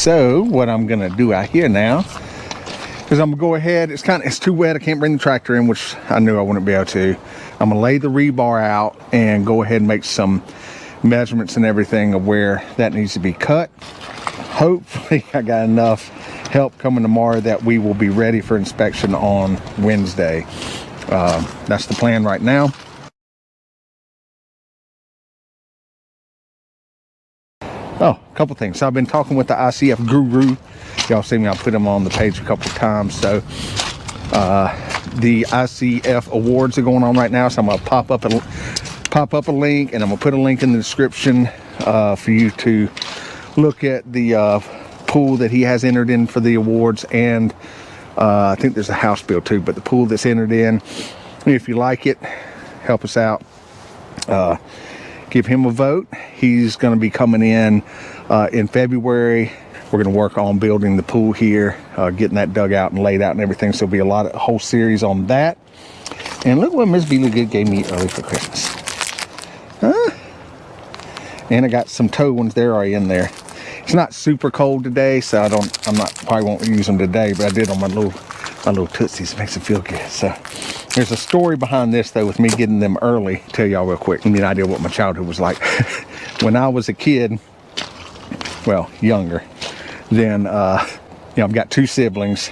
So what I'm gonna do out here now is I'm gonna go ahead, it's too wet, I can't bring the tractor in, which I knew I wouldn't be able to. I'm gonna lay the rebar out and go ahead and make some measurements and everything of where that needs to be cut. Hopefully I got enough help coming tomorrow that we will be ready for inspection on Wednesday. That's the plan right now. Oh, a couple things. So I've been talking with the ICF guru. Y'all see me, I'll put him on the page a couple of times. So the ICF awards are going on right now. So I'm gonna pop up a link, and I'm gonna put a link in the description for you to look at the pool that he has entered in for the awards. And I think there's a house bill too, but the pool that's entered in, if you like it, help us out. Give him a vote. He's going to be coming in February. We're going to work on building the pool here, getting that dug out and laid out and everything. So there'll be a whole series on that. And look what Miss Bealy gave me early for Christmas. Huh? And I got some tow ones there already in there. It's not super cold today, so probably won't use them today, but I did on my little Tootsies. It makes it feel good. So there's a story behind this though, with me getting them early. Tell y'all real quick, give me an idea what my childhood was like. When I was a kid, well, younger, then I've got 2 siblings.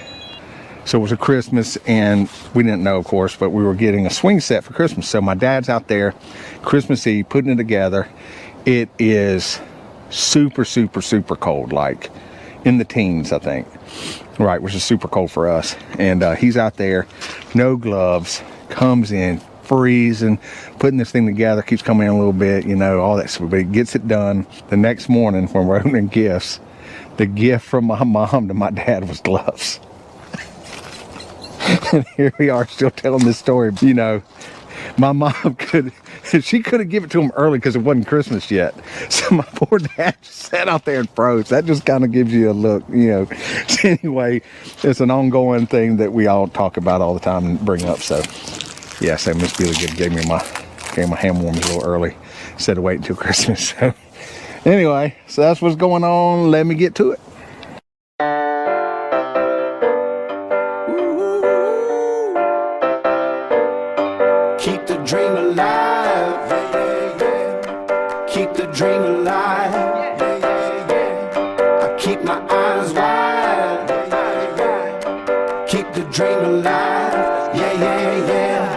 So it was a Christmas, and we didn't know, of course, but we were getting a swing set for Christmas. So my dad's out there Christmas Eve putting it together. It is super, super, super cold, like in the teens, I think. Right, which is super cold for us. And he's out there, no gloves, comes in freezing, putting this thing together, keeps coming in a little bit, all that stuff, but he gets it done. The next morning when we're opening gifts, the gift from my mom to my dad was gloves. And here we are still telling this story. My mom she could have given it to him early because it wasn't Christmas yet. So my poor dad just sat out there and froze. That just kind of gives you a look, So anyway, it's an ongoing thing that we all talk about all the time and bring up. So yeah, so Miss Bealy gave me my hand warmers a little early instead of waiting until Christmas. So anyway, so that's what's going on. Let me get to it. Keep the dream alive, yeah, yeah, yeah. Keep the dream alive, yeah, yeah, yeah. I keep my eyes wide, yeah, yeah, yeah. Keep the dream alive, yeah, yeah, yeah.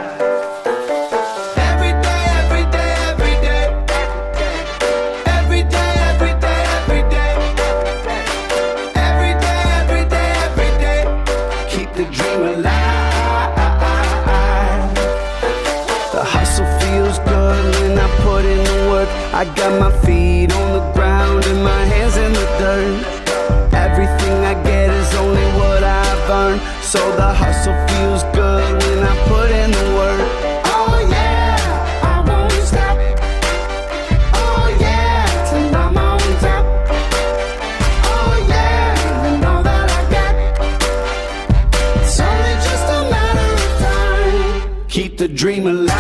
Every day, every day, every day. Every day, every day, every day. Every day, every day, every day. Keep the dream alive. Hustle feels good when I put in the work. I got my feet on the ground and my hands in the dirt. Everything I get is only what I've earned. So the hustle feels good when I put in the work. Oh yeah, I won't stop. Oh yeah, till I'm on top. Oh yeah, even all that I got, it's only just a matter of time. Keep the dream alive.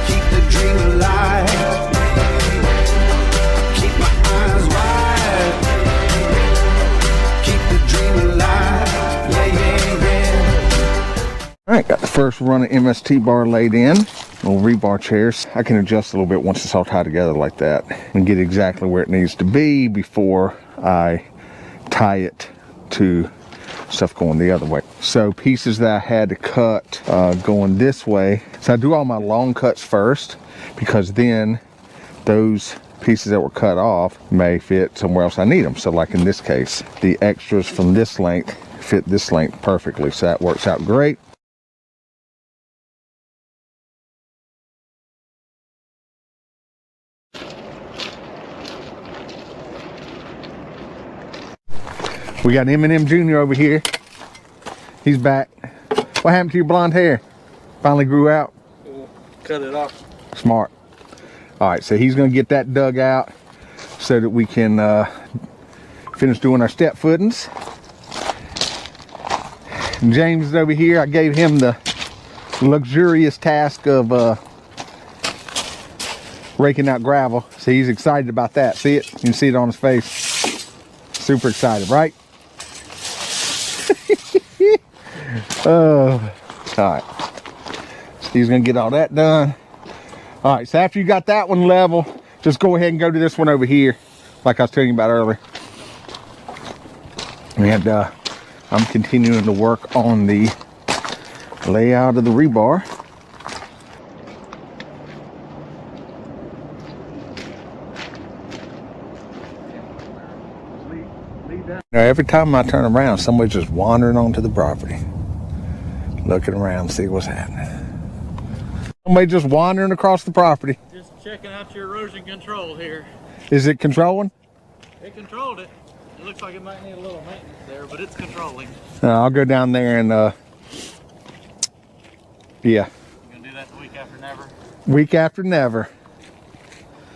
Keep the dream alive. Keep my eyes wide. Keep the dream alive. Yeah, yeah, yeah. All right, got the first run of MST bar laid in. Little rebar chairs. I can adjust a little bit once it's all tied together like that and get exactly where it needs to be before I tie it to stuff going the other way. So pieces that I had to cut going this way. So I do all my long cuts first, because then those pieces that were cut off may fit somewhere else I need them. So like in this case, the extras from this length fit this length perfectly. So that works out great. We got M&M Jr. over here. He's back. What happened to your blonde hair? Finally grew out? Cut it off. Smart. All right, so he's gonna get that dug out so that we can finish doing our step footings. And James is over here. I gave him the luxurious task of raking out gravel. So he's excited about that. See it? You can see it on his face. Super excited, right? All right. So he's gonna get all that done. All right, so after you got that one level, just go ahead and go to this one over here, like I was telling you about earlier. And I'm continuing to work on the layout of the rebar. Now, every time I turn around, somebody's just wandering onto the property, looking around, see what's happening. Somebody just wandering across the property. Just checking out your erosion control here. Is it controlling? It controlled it. It looks like it might need a little maintenance there, but it's controlling. I'll go down there and, yeah. You gonna do that the week after never? Week after never.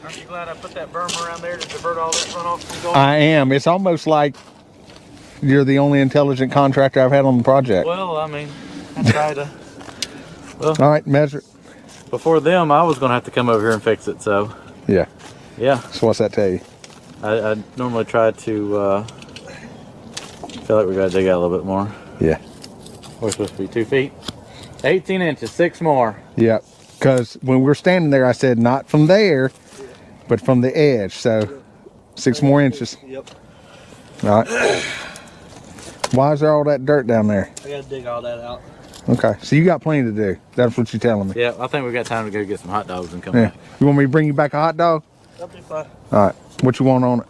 Aren't you glad I put that berm around there to divert all that runoff from going? I am. It's almost like you're the only intelligent contractor I've had on the project. Well, I mean, I try to. Well, all right, measure it. Before them, I was gonna have to come over here and fix it, so. Yeah. Yeah. So what's that tell you? I normally try to, feel like we gotta dig out a little bit more. Yeah. We're supposed to be 2 feet. 18 inches, 6 more. Yeah, because when we were standing there, I said not from there, but from the edge. So 6 more inches. Yep. All right. Why is there all that dirt down there? I gotta dig all that out. Okay, so you got plenty to do. That's what you're telling me. Yeah, I think we got time to go get some hot dogs and come Yeah. back. You want me to bring you back a hot dog? That'll be fine. All right. What you want on it?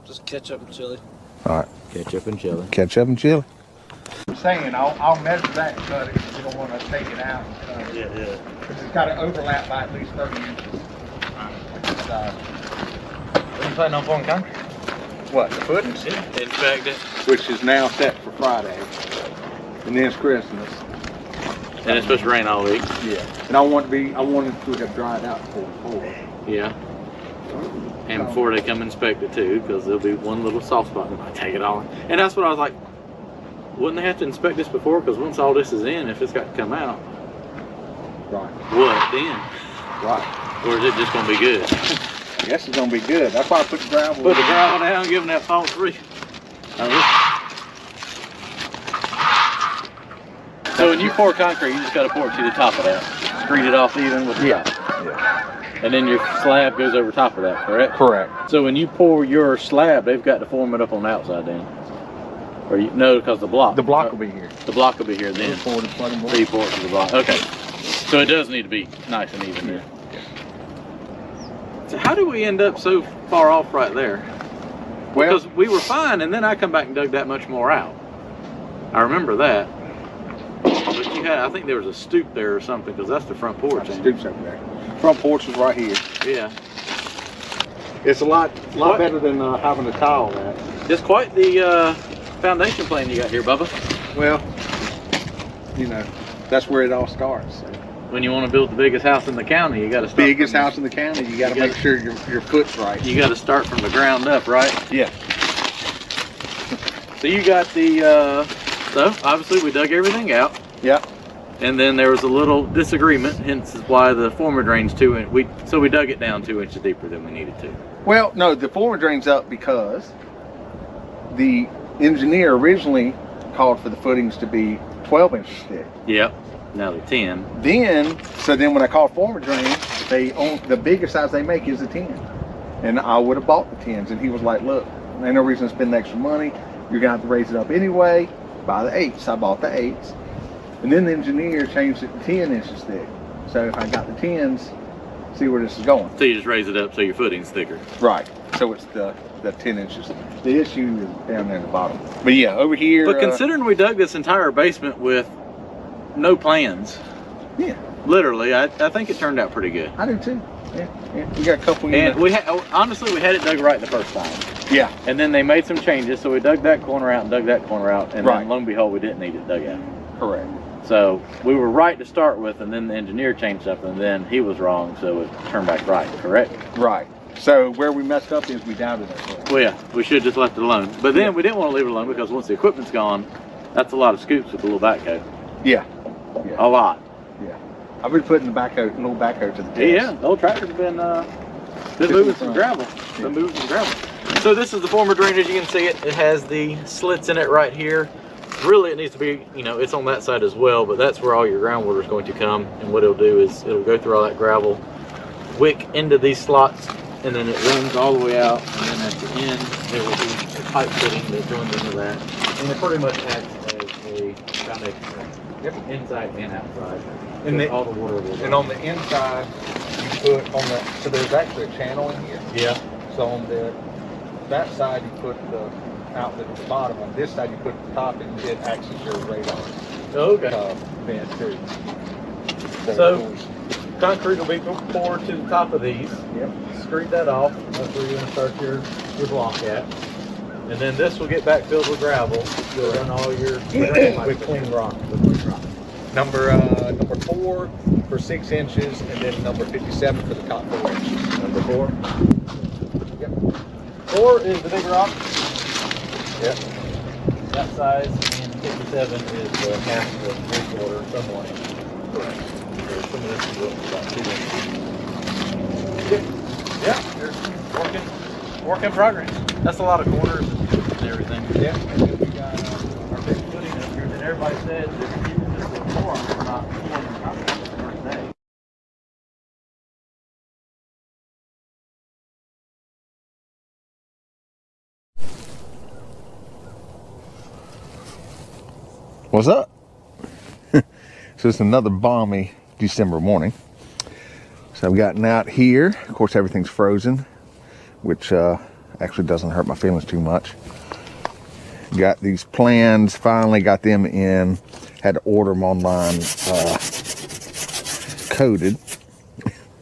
Just ketchup and chili. All right. Ketchup and chili. Ketchup and chili. I'm saying I'll measure that and cut it. You don't want to take it out and cut it. Yeah, yeah. Because it's got to overlap by at least 30 inches. What are you planning on pouring concrete? What, the footings? Yeah. Inspect it. Which is now set for Friday. And then it's Christmas. And it's supposed to rain all week. Yeah. And I wanted to have dried out before. Yeah. And before they come inspect it too, because there'll be one little soft spot and I take it all. And that's what I was like, wouldn't they have to inspect this before? Because once all this is in, if it's got to come out, Right. what then? Right. Or is it just going to be good? I guess it's going to be good. That's why I put the gravel Put the gravel down, give them that false free. So when you pour concrete, you just got to pour it to the top of that. Screed it off even with the top. Yeah. And then your slab goes over top of that, correct? Correct. So when you pour your slab, they've got to form it up on the outside then. Or you no, because the block will be here. The block will be here then. Pour the plug and So you pour it to the block. Okay. So it does need to be nice and even here. So how did we end up so far off right there? Well, Because we were fine, and then I come back and dug that much more out. I remember that. But you had, I think there was a stoop there or something, because that's the front porch. ain't it? stoop's over there. Front porch is right here. Yeah. It's a lot better than having a tile that. It's quite the foundation plan you got here, Bubba. Well, you know, that's where it all starts. So. When you want to build the biggest house in the county, you got to start. Biggest house in the county, you got to make sure your foot's right. You got to start from the ground up, right? Yeah. So you got the, so obviously we dug everything out. Yeah. And then there was a little disagreement, hence why the former drain's 2 inch. So we dug it down 2 inches deeper than we needed to. Well, no, the former drain's up because the engineer originally called for the footings to be 12 inches thick. Yep. Now they're 10. Then when I called former drain, the biggest size they make is a 10. And I would have bought the 10s. And he was like, look, ain't no reason to spend the extra money. You're gonna have to raise it up anyway. Buy the 8s. I bought the 8s. And then the engineer changed it to 10 inches thick. So if I got the 10s, see where this is going. So you just raise it up so your footing's thicker. Right. So it's the 10 inches. The issue is down there at the bottom. But yeah, over here. But considering we dug this entire basement with no plans, yeah, literally, I think it turned out pretty good. I do too. Yeah. We got a couple. And we had, honestly, we had it dug right the first time. Yeah. And then they made some changes, so we dug that corner out and dug that corner out, and right. then lo and behold, we didn't need it dug out. Correct. So we were right to start with, and then the engineer changed something, and then he was wrong, so it turned back right, correct? Right. So where we messed up is we doubted it. Well, yeah, we should have just left it alone. But then we didn't want to leave it alone because once the equipment's gone, that's a lot of scoops with a little backhoe. Yeah. A lot. Yeah. I've been putting the backhoe, little backhoe to the test. Yeah, the old tractor's been moving some gravel. Been moving some gravel. So this is the former drain, as you can see it. It has the slits in it right here. Really, it needs to be, you know, it's on that side as well, but that's where all your groundwater is going to come. And what it'll do is it'll go through all that gravel, wick into these slots, and then it runs all the way out. And then at the end, there will be a pipe fitting that joins into that. And it pretty much acts as a foundation drain. Yep. Inside and outside. And So all the water will And on the inside, you put on the, so there's actually a channel in here. Yeah. So on that side, you put the outlet at the bottom. On this side, you put the top, and it acts as your radar Okay. vent too. So concrete will be poured to the top of these. Yep. Screed that off. That's where you're going to start your block at. And then this will get back filled with gravel. You'll run all your with clean rock. Number 4 for 6 inches, and then number 57 for the top 4 inches. Number 4. Yep. 4 is the big rock. Yep. That size, and 57 is the half of the water, somewhat. Correct. So some of this is about 2 inches. Yeah, there's work in progress. That's a lot of corners and everything. Yeah. And then we got Our big footing up here that everybody said that people just look for them, they're not pulling them out the first day. What's up? So it's another balmy December morning. So I've gotten out here. Of course, everything's frozen, which actually doesn't hurt my feelings too much. Got these plans, finally got them in. Had to order them online, coded,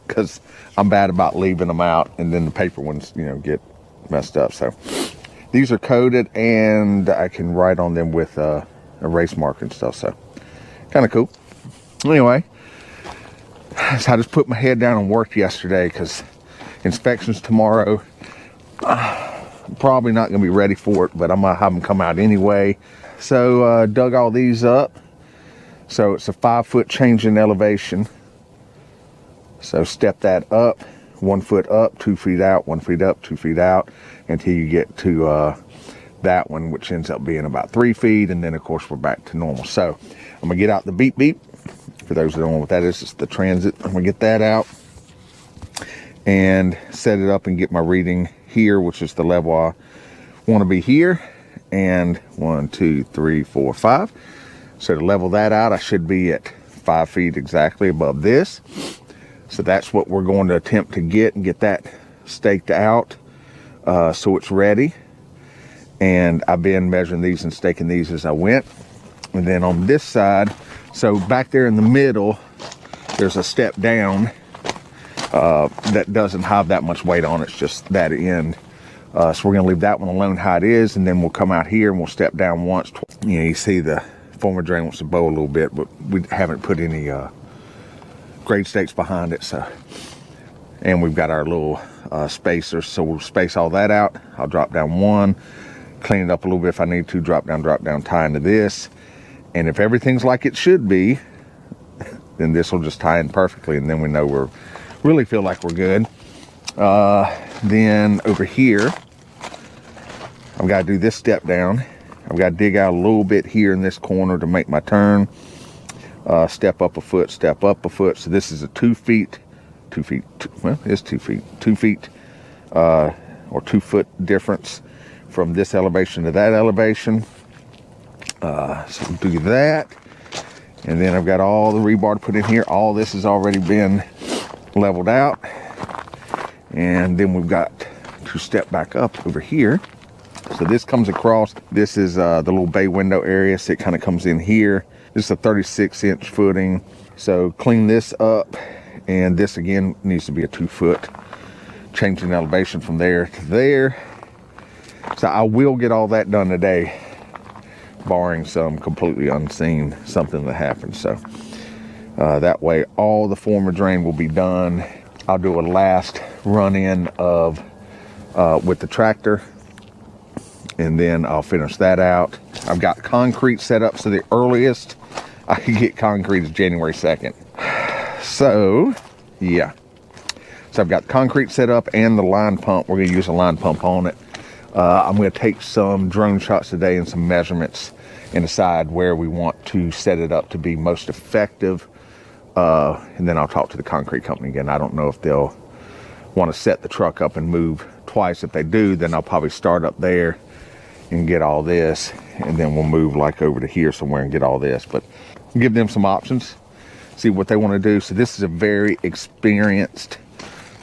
because I'm bad about leaving them out, and then the paper ones, you know, get messed up. So these are coded, and I can write on them with erase marker and stuff, so kind of cool. Anyway, so I just put my head down and worked yesterday because inspections tomorrow. Probably not going to be ready for it, but I'm going to have them come out anyway. So dug all these up. So it's a 5-foot change in elevation. So step that up, 1 foot up, 2 feet out, 1 feet up, 2 feet out, until you get to that one, which ends up being about 3 feet, and then of course we're back to normal. So I'm gonna get out the beep beep. For those that don't know what that is, it's the transit. I'm gonna get that out and set it up and get my reading here, which is the level I want to be here. And 1, 2, 3, 4, 5. So to level that out, I should be at 5 feet exactly above this. So that's what we're going to attempt to get, and get that staked out so it's ready. And I've been measuring these and staking these as I went. And then on this side, so back there in the middle, there's a step down that doesn't have that much weight on it. It's just that end. So we're going to leave that one alone how it is, and then we'll come out here and we'll step down once. You know, you see the former drain wants to bow a little bit, but we haven't put any grade stakes behind it. So, and we've got our little spacers, so we'll space all that out. I'll drop down one, clean it up a little bit if I need to, drop down, tie into this. And if everything's like it should be, then this will just tie in perfectly, and then we know we're really feel like we're good. Then over here, I've got to do this step down. I've got to dig out a little bit here in this corner to make my turn. Step up a foot, step up a foot. So this is a 2 feet, well, it's 2 feet, 2 feet, or 2 foot difference from this elevation to that elevation. So we'll do that. And then I've got all the rebar to put in here. All this has already been leveled out. And then we've got to step back up over here. So this comes across. This is the little bay window area. So it kind of comes in here. This is a 36-inch footing. So clean this up. And this again needs to be a 2 foot change in elevation from there to there. So I will get all that done today, barring some completely unseen something that happens. So that way all the former drain will be done. I'll do a last run in of with the tractor, and then I'll finish that out. I've got concrete set up, so the earliest I can get concrete is January 2nd. So yeah, so I've got the concrete set up and the line pump. We're going to use a line pump on it. I'm going to take some drone shots today and some measurements and decide where we want to set it up to be most effective. And then I'll talk to the concrete company again. I don't know if they'll want to set the truck up and move twice. If they do, then I'll probably start up there and get all this, and then we'll move like over to here somewhere and get all this. But give them some options, see what they want to do. So this is a very experienced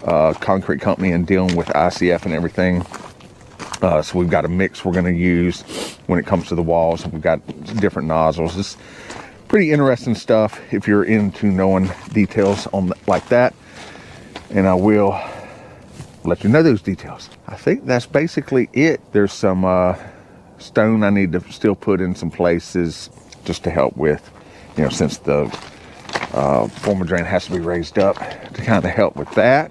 concrete company in dealing with ICF and everything. So we've got a mix we're going to use when it comes to the walls. We've got different nozzles. It's pretty interesting stuff if you're into knowing details on like that, and I will let you know those details. I think that's basically it. There's some stone I need to still put in some places just to help with, you know, since the former drain has to be raised up, to kind of help with that.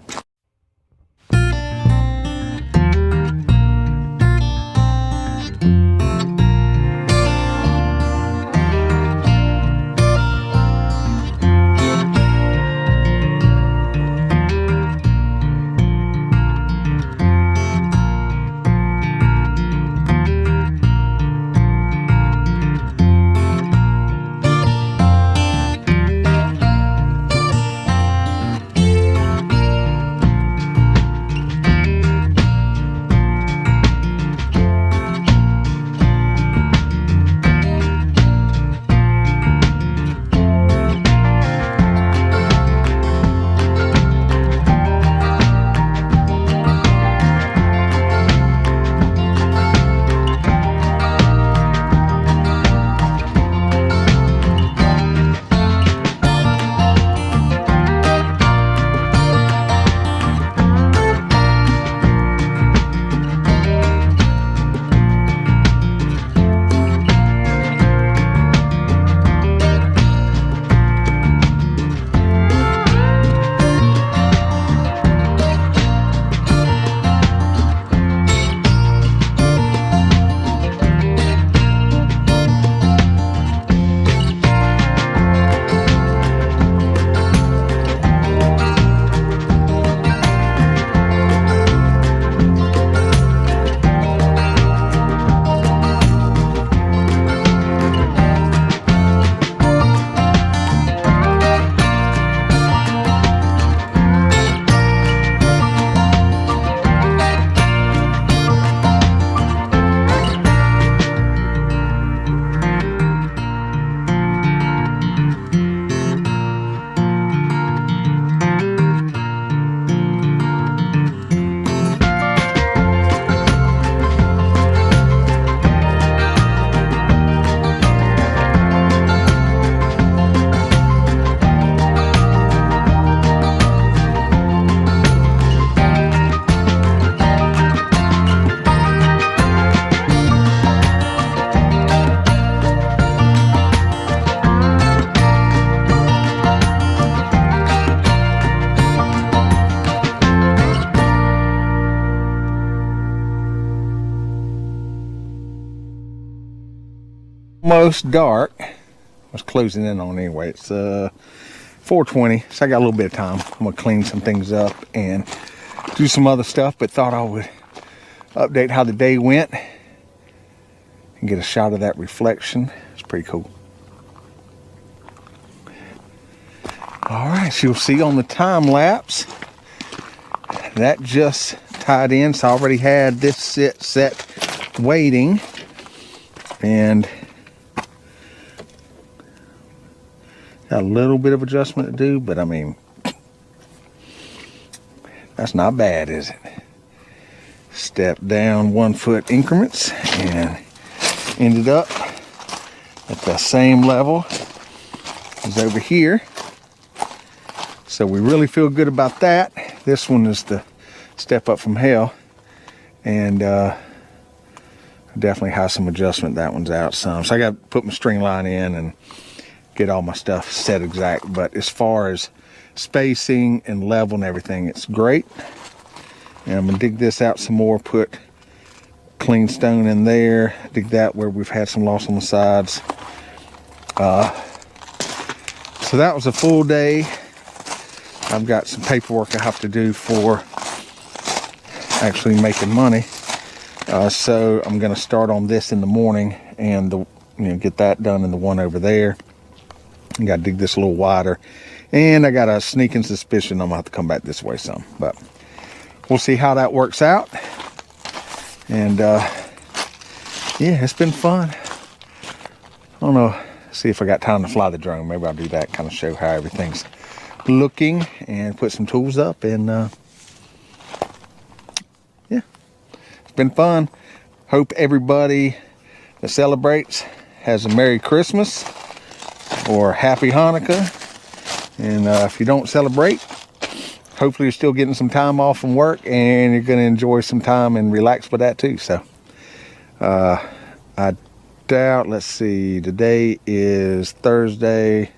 Almost dark. I was closing in on anyway. It's 4:20, so I got a little bit of time. I'm gonna clean some things up and do some other stuff, but thought I would update how the day went and get a shot of that reflection. It's pretty cool. All right, so you'll see on the time lapse that just tied in. So I already had this set waiting, and got a little bit of adjustment to do, but I mean, that's not bad, is it? Step down 1 foot increments and ended up at the same level as over here. So we really feel good about that. This one is the step up from hell, and definitely has some adjustment. That one's out some, so I got to put my string line in and get all my stuff set exact. But as far as spacing and level and everything, it's great. And I'm gonna dig this out some more, put clean stone in there, dig that where we've had some loss on the sides. So that was a full day I've got some paperwork I have to do for actually making money. So I'm going to start on this in the morning and get that done in the one over there. I got to dig this a little wider, and I got a sneaking suspicion I'm going to have to come back this way some, but we'll see how that works out. And yeah, it's been fun. I don't know, see if I got time to fly the drone. Maybe I'll do that, kind of show how everything's looking and put some tools up. And yeah, it's been fun. Hope everybody that celebrates has a Merry Christmas or Happy Hanukkah. And if you don't celebrate, hopefully you're still getting some time off from work and you're going to enjoy some time and relax with that too. So I doubt, let's see, today is Thursday,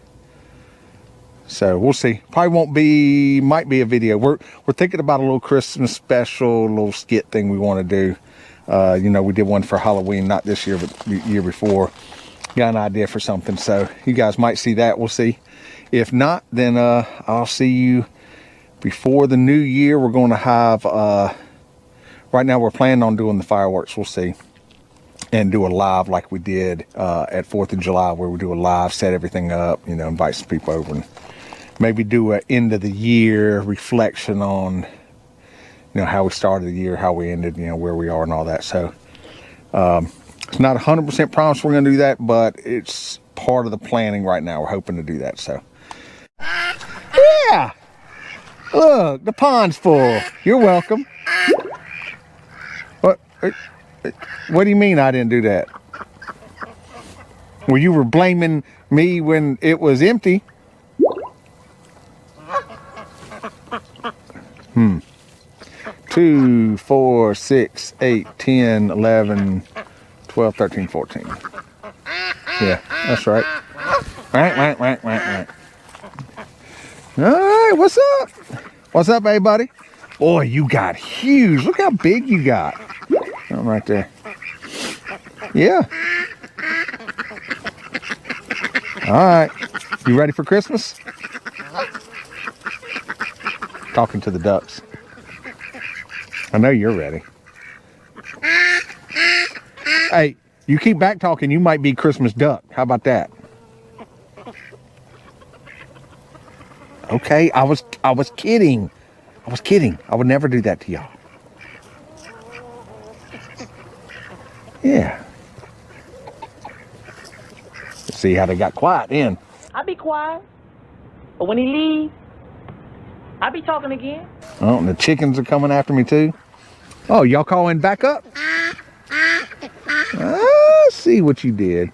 so we'll see. Probably won't be, might be a video. We're thinking about a little Christmas special, little skit thing we want to do. We did one for Halloween, not this year but the year before. Got an idea for something, so you guys might see that. We'll see. If not, then I'll see you before the new year. We're going to have right now we're planning on doing the fireworks. We'll see, and do a live like we did at 4th of July, where we do a live, set everything up, invite some people over, and maybe do an end of the year reflection on how we started the year, how we ended, where we are and all that. So it's not 100% promise we're going to do that, but it's part of the planning right now. We're hoping to do that. So yeah, look, the pond's full. You're welcome. What do you mean I didn't do that? Well, you were blaming me when it was empty. 2, 4, 6, 8, 10, 11, 12, 13, 14. Yeah, that's right. Right. All right, what's up? What's up, everybody? Boy, you got huge. Look how big you got. I'm right there. Yeah. All right. You ready for Christmas? Talking to the ducks. I know you're ready. Hey, you keep back talking, you might be Christmas duck. How about that? Okay, I was kidding. I was kidding. I would never do that to y'all. Yeah. Let's see how they got quiet then. I be quiet, but when he leaves, I be talking again. Oh, and the chickens are coming after me too. Oh, y'all calling back up? I see what you did.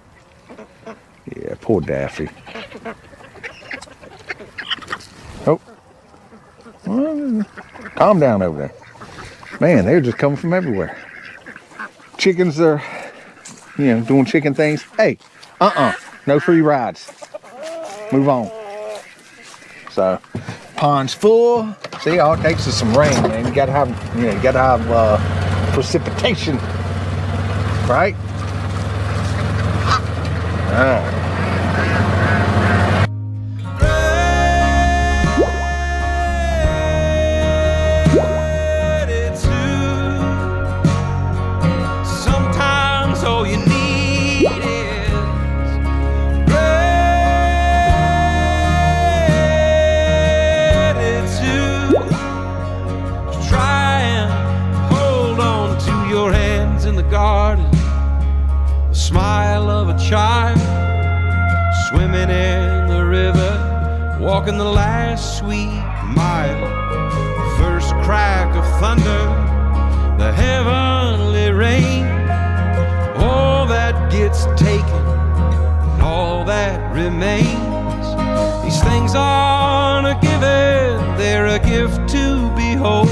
Yeah, poor Daffy. Oh. Calm down over there. Man, they're just coming from everywhere. Chickens are, doing chicken things. Hey, no free rides. Move on. So, pond's full. See, all it takes is some rain, man. You gotta have, precipitation, right? All right. Child swimming in the river, walking the last sweet mile. First crack of thunder, the heavenly rain. All that gets taken, and all that remains. These things aren't a given, they're a gift to behold.